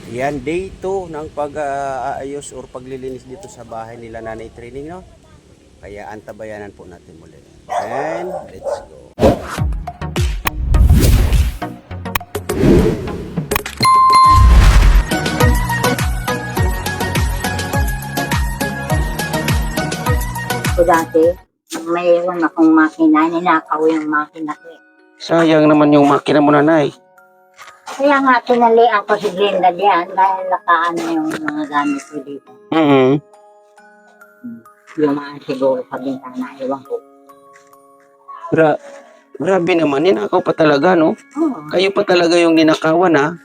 Yan, day 2 ng pag-aayos or paglilinis dito sa bahay nila Nanay Training, no? Kaya antabayanan po natin muli. And let's go. Ko dati, mayroon akong makina, ninakaw yung makina ko. Sayang naman yung makina mo, Nanay. Kaya nga, tinalian ko si Glenda diyan dahil nakaano yung mga gamit ko dito. Yung mga siguro sa bintana, iwan ko. Grabe naman, ninakaw pa talaga, no? Oo. Kayo pa talaga yung ninakawan, ha?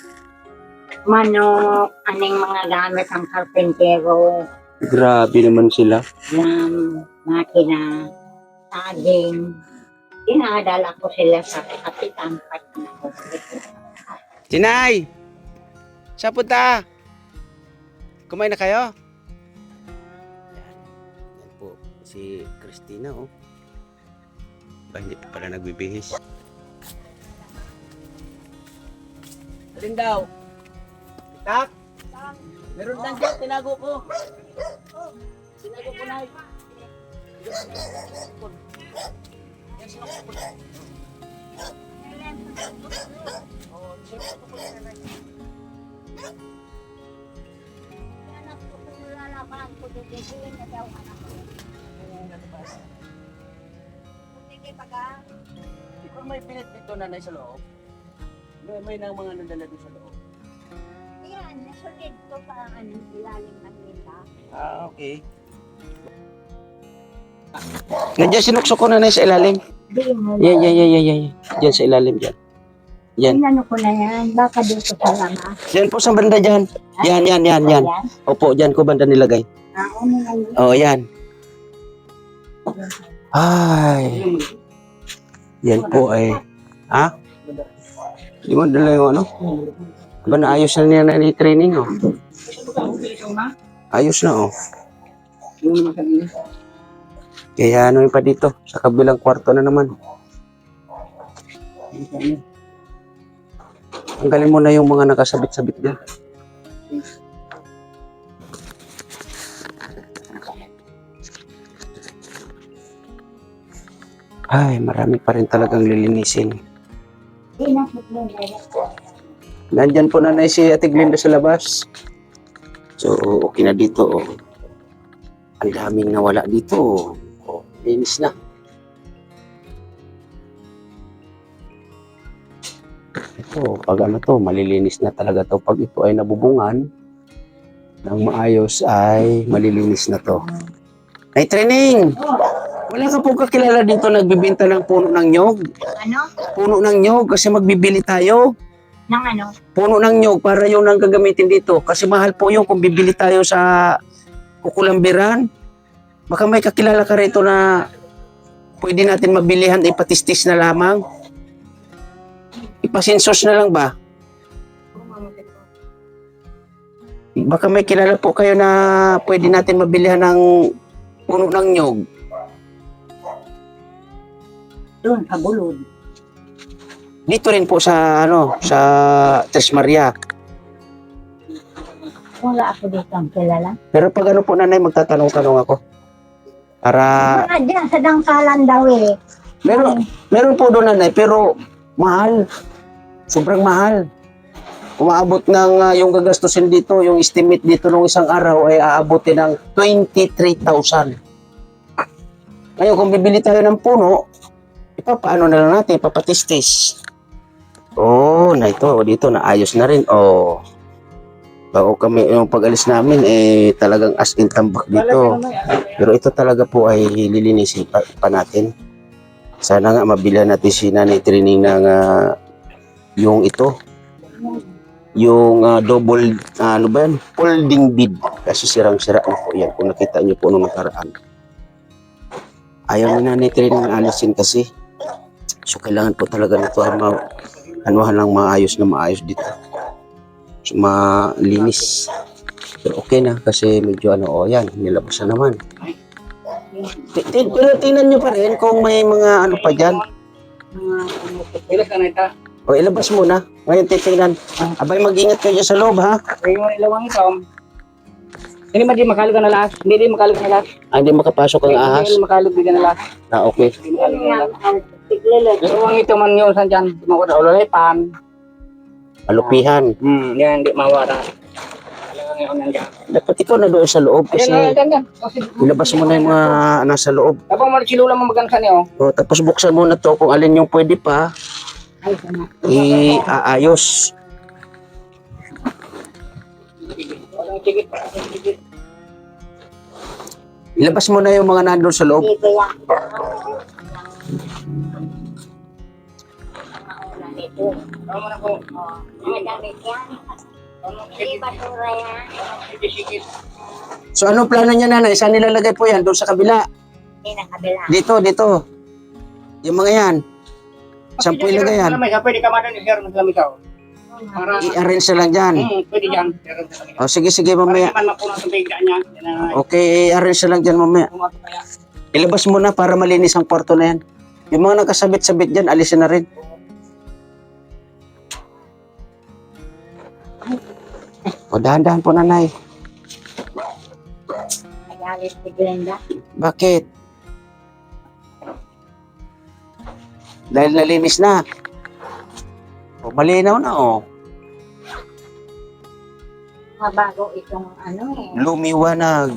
Manok, aning mga gamit ang karpentero, Grabe naman sila. ng makina, saging. Dinadala ko sila sa kapitan pag Tinay! Sa punta! Kumain na kayo? Yan. Yan po, si Christina, oh. Ba, hindi pa pala nagbibihis. Alin daw? Tak? Meron lang dyan, tinago ko. Tinago ko na. Kung may pilit dito nanay sa loob, may nang mga nadala doon sa loob. Yan, nasunod ko pa ang ilalim ng nila. Ah, okay. Nandiyan sinuksok ko nanay sa ilalim. Di mo Yan. Diyan sa ilalim dyan. Yan. Ano ko na yan, baka dito sa labas. Yan po sa banda dyan. Yan. Yan. Opo, dyan ko banda nilagay. Ano na yun? Oh, yan. Ay. Yan po ay. Ha? Di mo dala yung ano? Ba naayos na niya na ni training, oh. Ayos na, oh. Kaya ano yung pa dito? Sa kabilang kwarto na naman. Tanggalin mo na yung mga nakasabit-sabit dyan. Ay, marami pa rin talagang lilinisin. Di na po Nandyan po nanay si Ate Glenda sa labas. So, okay na dito, oh. Ang daming nawala dito, oh. Oh, linis na. Ito, pag ano to, malilinis na talaga to. Pag ito ay nabubungan ng maayos ay malilinis na to. Ay, training! Wala ka po kakilala dito nagbibenta ng puno ng nyog? Ano? Puno ng nyog kasi magbibili tayo. Nang ano? Puno ng nyog para yun ang gagamitin dito. Kasi mahal po yun kung bibili tayo sa kukulambiran. Baka may kakilala ka rito na pwede natin mabilihan, ipatistis na lamang. Ipasensos na lang ba? Baka may kilala po kayo na pwede natin mabilihan ng puno ng nyog. Doon, sa bulod. Dito rin po sa sa Tres Maria. Wala ako dito ang kilala. Pero pag ano po nanay, magtatanong-tanong ako. Para Mga dyan, sa dangkalan daw eh. meron po doon nanay, pero mahal. Sobrang mahal. Umaabot ng yung gagastusin dito, yung estimate dito nung isang araw ay aabotin ng 23,000. Ngayon kung bibili tayo ng puno, paano na lang natin, papatistis. Oh, na ito, dito naayos na rin. Oh. Bago kami, yung pag-alis namin, talagang as in tambak dito. Pero ito talaga po ay lilinisin pa natin. Sana nga mabilhan natin si Nanay Training ng yung ito. Yung double, ano ba yan? Folding bed. Kasi sirang-sira na po yan. Kung nakita nyo po nung nakaraan. Ayaw ni Nanay Training alisin kasi. So, kailangan po talaga nito anuhan lang maayos dito. So, malinis. Pero okay na kasi medyo yan, nilabas na naman. Pero tingnan nyo pa rin kung may mga ano pa dyan. Mga Pila ka na ita? O, ilabas mo na. Ngayon titingnan. Abay, mag-ingat kayo dyan sa loob, ha? Ay, yung ilawang ito. Hindi man di makalog na lahat. Hindi di makalog na lahat. Ah, hindi makapasok ang ahas. Hindi makalog di na lahat. Ah, okay. Hindi makalog na lahat. Ang tiglilit. Ilawang ito man yun saan dyan. Tumakot sa ulalipan. Alupihan. Yan, hindi mawara. Talagang yun nandiyan. Dapat ikaw na doon sa loob kasi Yan. ilabas mo na yung mga nasa loob. Tapos mo silula mo magansan niyo. O, tapos buksan mo na to kung alin yung pwede pa, Ay, sana. iaayos. Sige. Ilabas mo na yung mga nandun sa loob. Hindi ba yan? Mauna nito. Tama na po. Oh, madamit yan. Hindi basura yan. Sige. So, ano plano niya, nanay? Saan nilalagay po yan? Doon sa kabila? Hindi na kabila. Dito. Yung mga yan. Saan po ilagay yan? Pwede ka madan sir ng lamisa. Para I-arrange na lang dyan. pwede yan. O, sige, Para mamaya. hindi man mapuno sa bigda niya. Yan na. Okay, i-arrange na lang dyan mamaya. Pumato kaya. Ilabas mo na para malinis ang kwarto na yan. Yung mga nakasabit-sabit dyan, alisin na rin. O, dahan-dahan po, nanay. Nagalit si Glenda. Bakit? Dahil nalinis na. O, malinaw na, o. Mabago itong ano eh. Lumiwanag.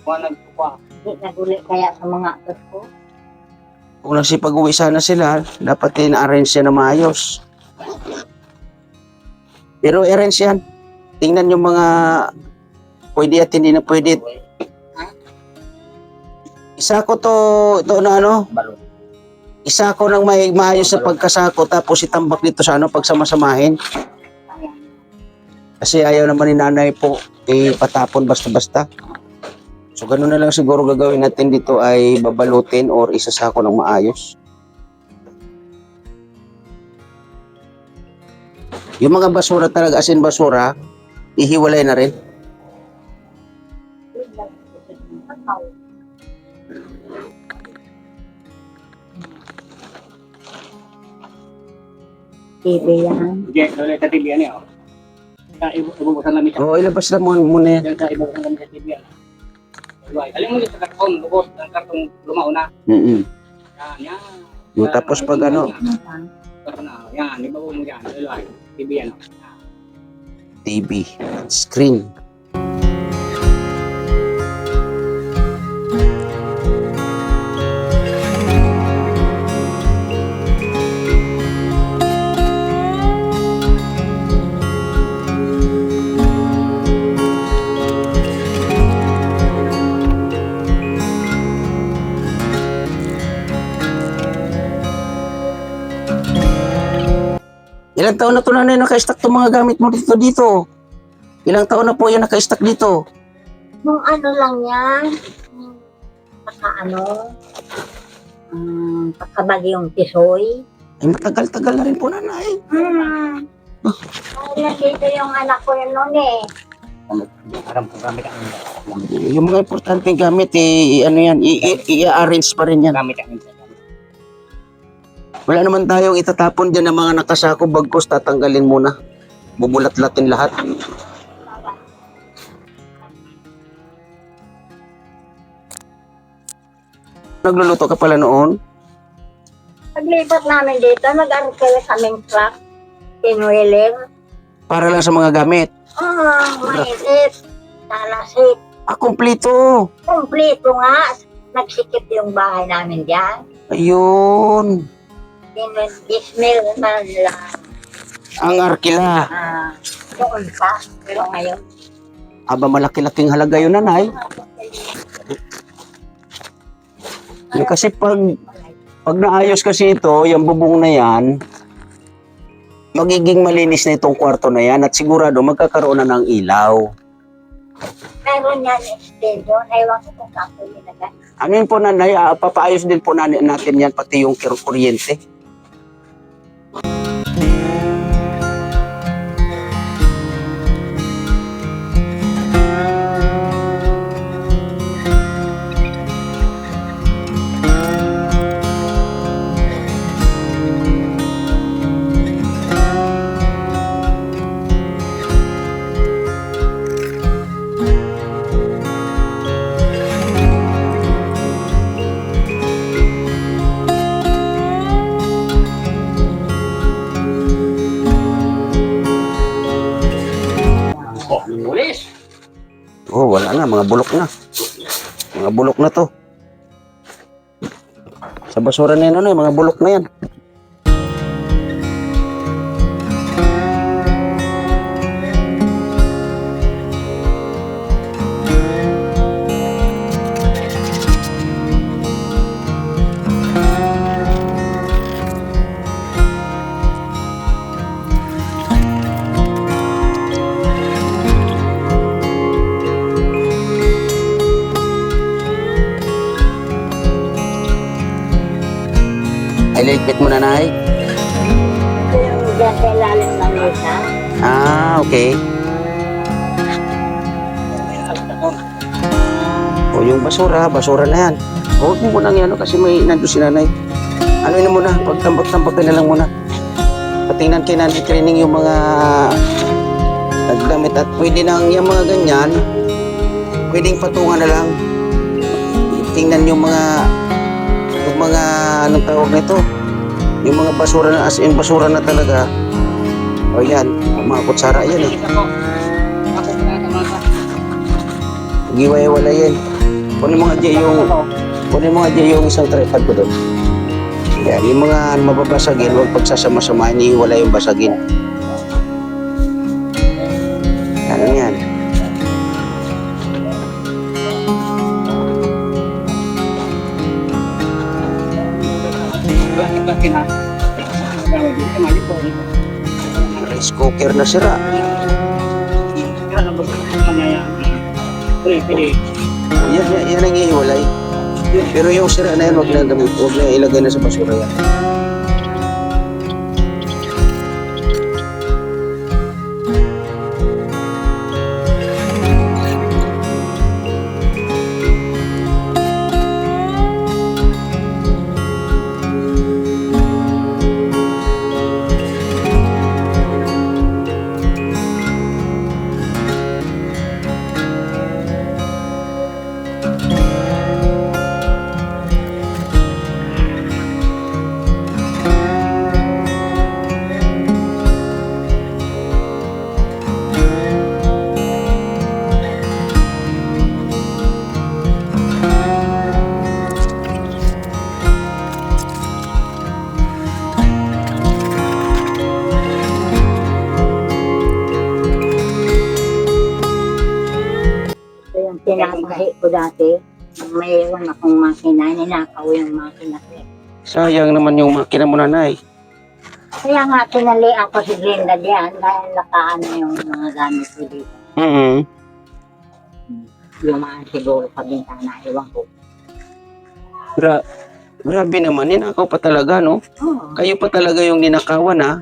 Wanag ko pa. Hindi nagulit kaya sa mga atos ko. Kung nagsipag-uwi sana sila, dapat in-arrange yan na maayos. Pero i-arrange yan. Tingnan yung mga pwede at hindi na pwede. Isa ko ito na ano, Balon. isa ko nang may maayos sa pagkasako tapos itambak dito sa ano, pagsamasamahin. Ayan. Kasi ayaw naman ni nanay po patapon basta-basta. So ganun na lang siguro gagawin natin dito ay babalutin or isasako ng maayos. Yung mga basura talaga, as in basura, ihiwalay na rin. TV yan. Hindi, dole sa TV yan yun. Ibubusan namin siya. Oo, ilabas lang muna yan. Diyan sa ibubusan namin sa TV yan. Alam mo yung sa karton, lubos, ang karton lumao na. Yan. Yung tapos pag ano, Karton na, yan, ibabaw mo yan. Dole, TV yan. TV, screen. Ilang taon na ito nanay naka-stack itong mga gamit mo dito? Ilang taon na po yan naka-stack dito? Nung ano lang yan, pagka ano, pagkabagyong tisoy. Ay matagal-tagal na rin po nanay. Ay, nandito yung anak ko yun noon eh. Aram po gamit ang Yung mga importanteng gamit, ano yan, i-arrange pa rin yan. gamit ang Wala naman tayong itatapon dyan ng mga nakasako, bagkos tatanggalin muna. Bubulat-latin lahat. Nagluluto ka pala noon? Paglipat namin dito, nag-arkel kaming truck, pinwheeler. Para lang sa mga gamit. Mainit, talasik. Kumpleto. Kompleto nga. Nagsikip yung bahay namin dyan. Ayun. Ismail na lang. Ang arkila. Doon pa. Pero ngayon, Aba, malaki-laking halaga yun, nanay. Yung kasi pag naayos kasi ito, yung bubong na yan, magiging malinis na itong kwarto na yan at sigurado magkakaroon na ng ilaw. meron yan extension. Ewan ko kung saan ko nilagay. Ano yun po, nanay? Papaayos din po natin yan, pati yung kuryente. Wala na, mga bulok na. Mga bulok na to. Sa basura na yan, ano, mga bulok na yan. Ay, ligpit mo na, Nay. Ito yung dyan sa ilalim ng mesa. Ah, okay. O yung basura na yan. Huwag mo munang yan, kasi may nandun si nanay. Ano yun muna, pagtambak-tambak ka na lang muna. Patingnan kay nanay training yung mga nagdamit at pwede nang yung mga ganyan, pwedeng patungan na lang. Tingnan yung mga anong tawag nito, yung mga basura na, as in basura na talaga. O yan, mga kutsara yan eh. Isa ko. Ako pinatama ka. Giway-wala yan. Kunin mo nga dyan yung isang tripod ko doon. Yan, yung mga mababasagin, huwag pagsasama-samahin, iiwala yung basagin. Ano yan? Bakit na? Gawin dito, mali po. Rice cooker na sira. Kaya lang ba sa mangyayari? Pwede. Yan ang iiwalay. Pero yung sira na yan, huwag na ilagay na sa basura yan. Ito yung tinabahi ko dati. Mayroon akong makina, ninakaw yung makina ko. Sayang naman yung makina mo, nanay. Kaya nga pinali ako si Glenda diyan dahil nakaano yung mga gamit ko dito. Lumaan siguro sa bintana, iwan ko. Grabe naman, ninakaw pa talaga, no? Oo. Kayo pa talaga yung ninakawan, ha?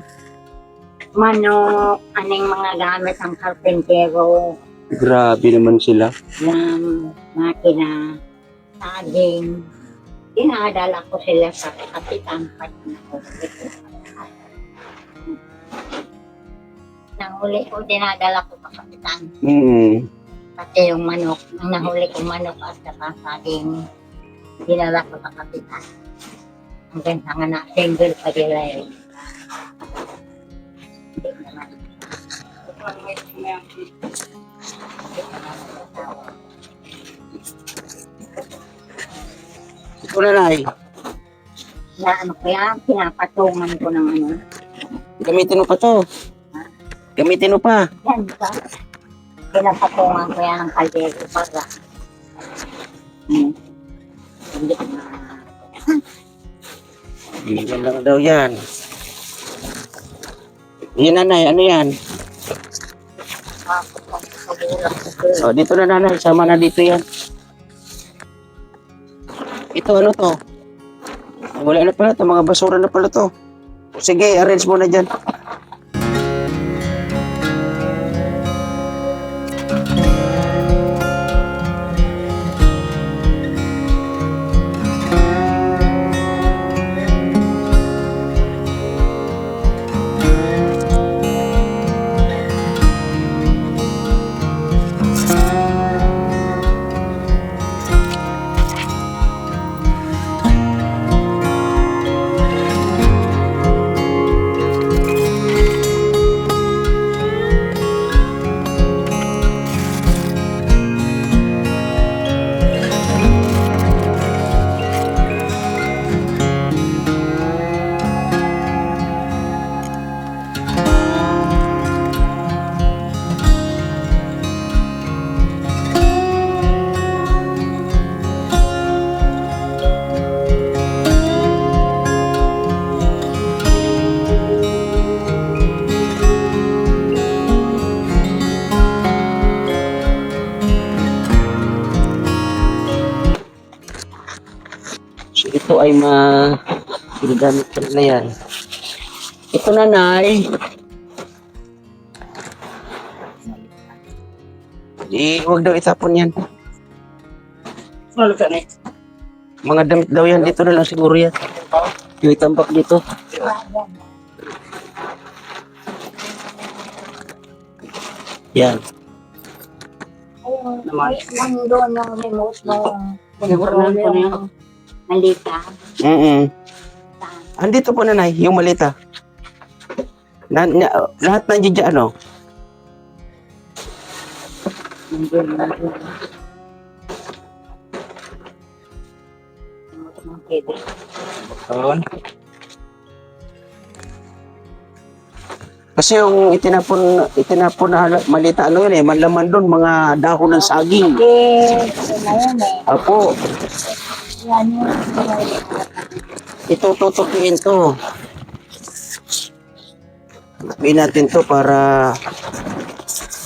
Manok, aning mga gamit ang karpentero, Grabe naman sila. ng makina, saging. Dinadala ko sila sa kapitan pag nahuli ko, dinadala ko sa kapitan. Pati yung manok, ang nahuli kong manok at saka saging, dinala ko sa kapitan. Hanggang sa nga na, single pa nila yun. Hindi naman. Ito, nanay. Na ano kaya, pinapatungan ko ng ano. Gamitin mo pa to. Gamitin mo pa. Yan ba? Pinapatungan ko yan ng kaldero para hindi na Yan lang daw yan. Yan, nanay. Ano yan? makapagpagulak ko. O, dito na, nanay. Sama na dito yan. Ito, ano to? Wala na pala to. Mga basura na pala to. Sige, arrange mo na dyan. ito ay ginagamit ko na yan. Ito nanay. Huwag daw itapon yan. Ano ka na? Mga damit daw yan. Dito na lang siguro yan. Yung itambak dito. Yan. Naman. Nandun yung remote mo. Siguro na po na yan. Malita. Andito po nanay, yung malita. Lahat nandiyan dyan, ano? Kasi yung itinapon na malita, ano yun eh, manlaman doon, mga dahon ng saging. Apo, ito tutupiin to. Tutupiin natin to para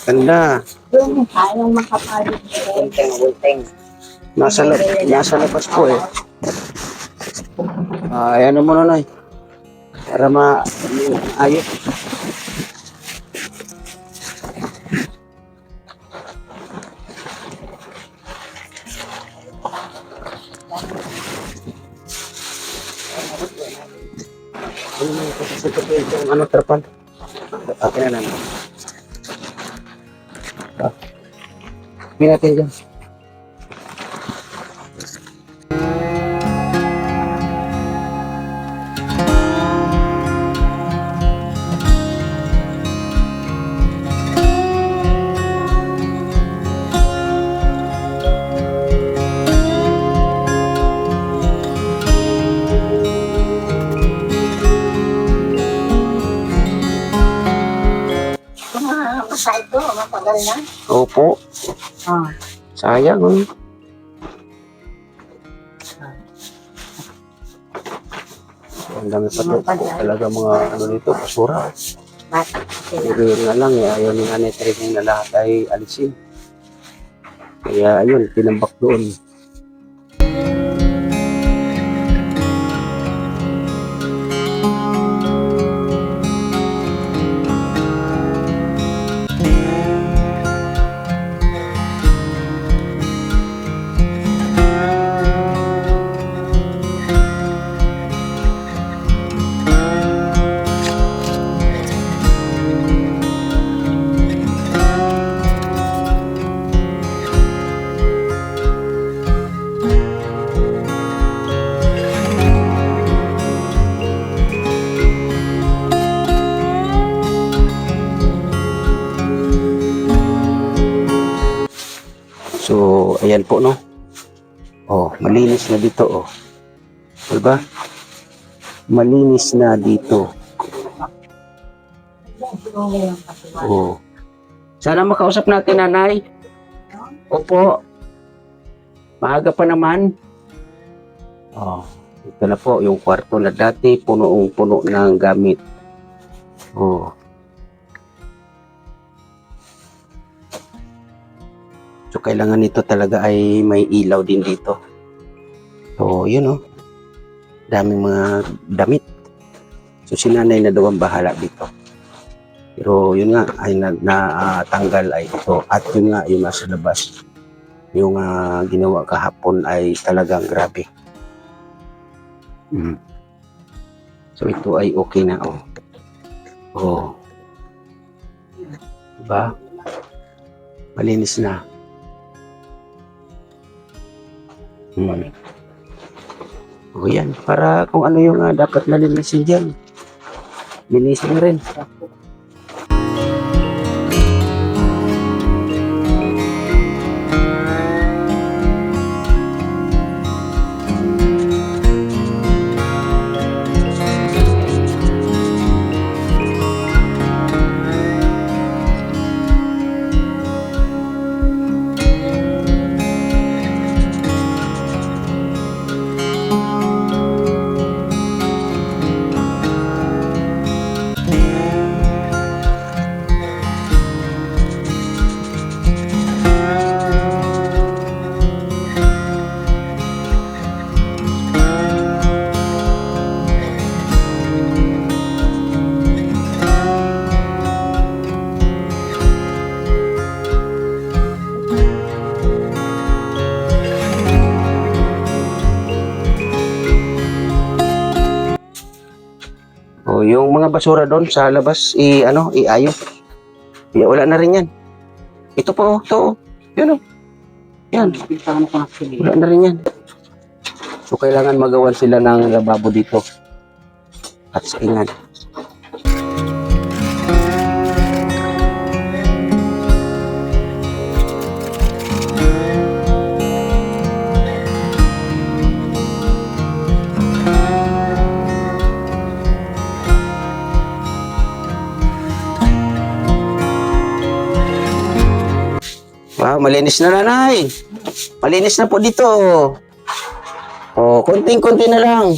ganda. Yung kayang makapalit. Nasa labas po eh. Ayan mo na para ayos. Ano terpal? Akin na naman. Natin dyan. Masa ito, matagal na. Opo. Sayang. Ang dami pa to. Talaga mga ano dito, basura. Bata sila. Pero yun nga lang, ayaw ni Nanay Training na lahat ay alisin. Kaya ayun, tinambak doon. So, ayan po, no? Oh, malinis na dito, oh. Diba? Malinis na dito. Oh. Sana makausap natin, nanay. Opo. Maaga pa naman. Oh, ito na po, yung kwarto na dati, puno ng gamit. Oh. So, kailangan nito talaga ay may ilaw din dito. So, yun o. Daming mga damit. So, si nanay na daw ang bahala dito. Pero, yun nga, ay natanggal ay ito. At yun nga, yung nasa labas. Yung ginawa kahapon ay talagang grabe. So, ito ay okay na. Oh. Diba? Malinis na. O yan, para kung ano yung dapat nalinisin dyan. Linisin rin. O, yung mga basura doon sa labas, iayos. Yeah, wala na rin yan. Ito po, ito. Yan o. Yan. Pintahan ko na sila. Wala na rin yan. So, kailangan magawan sila ng lababo dito. At saingan. Wow, malinis na nanay. Malinis na po dito. Oh, konting-konti na lang.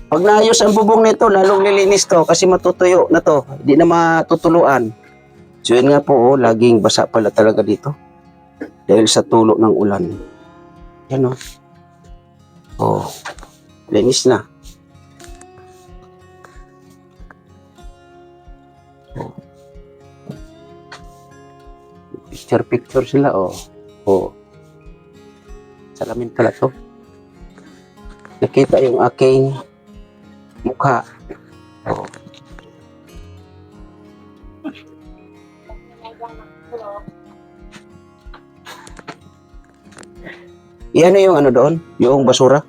Pag naayos ang bubong nito, lalong lilinis to kasi matutuyo na to. Hindi na matutuluan. So yun nga po, laging basa pala talaga dito. Dahil sa tulo ng ulan. Yan o. Oh, linis na. Oh. Picture sila, oh. Oh. Salamin pala to. Nakita yung aking mukha. Oh. Iyan yung ano doon? Yung basura?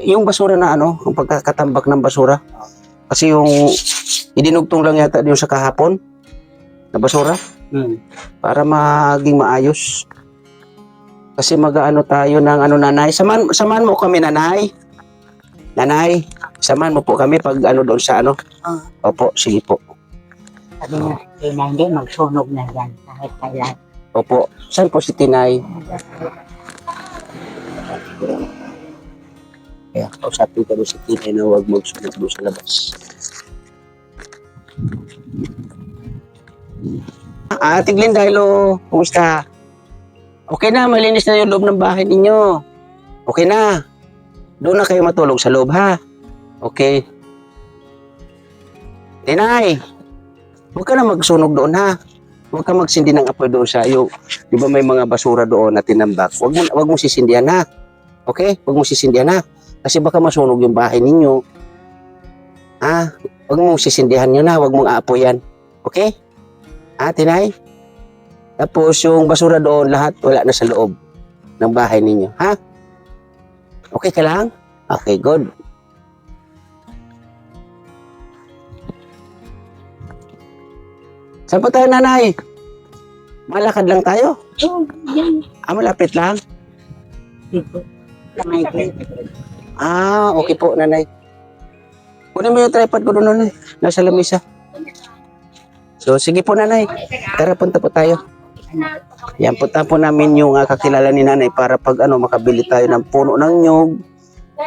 Yung basura na ano? Ang pagkakatambak ng basura? Kasi yung idinugtong lang yata yung sa kahapon na basura. Para maging maayos. Kasi mag-ano tayo ng ano nanay. Samahan mo kami nanay. Nanay, samahan mo po kami pag ano doon sa ano. Opo, sige po. Sabi nga, na hindi, magsunog na yan kahit kailan. Opo. Saan po si Tinay? Kaya kausapin ka doon si Tinay na huwag magsunod doon sa labas. Ate Glinda, hello. Kumusta? Okay na, malinis na yung loob ng bahay ninyo. Okay na. Doon na kayo matulog sa loob, ha? Okay. Tinay, huwag ka na magsunog doon, ha? Huwag ka magsindi ng apoy doon sa iyo. Di ba may mga basura doon na tinambak? Huwag mo sisindihan, ha? Okay? Huwag mo sisindihan, ha? Kasi baka masunog yung bahay ninyo. Ha? Huwag mo sisindihan yun, ha? Huwag mong aapoyan. Okay? Ha, Tinay? Tapos yung basura doon, lahat wala na sa loob ng bahay ninyo. Ha? Okay ka lang? Okay, good. Saan po tayo, nanay? Malakad lang tayo? Oh, yan. Malapit lang? Dito. Lamay din. Okay po, nanay. Kunin mo yung tripod ko doon, nanay. Nasa lamisa. So, sige po, nanay. Tara, punta po tayo. Yan, punta po namin yung kakilala ni nanay para pag makabili tayo ng puno ng nyog.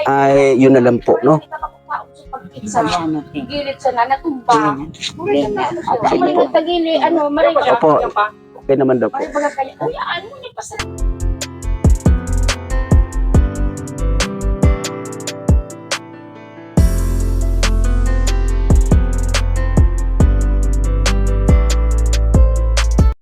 Ay, yun na lang po, no? Gilid sa natumba. Sige po. Tagili, maray. Opo, okay naman daw po. Kuya, ano mo niya pa sa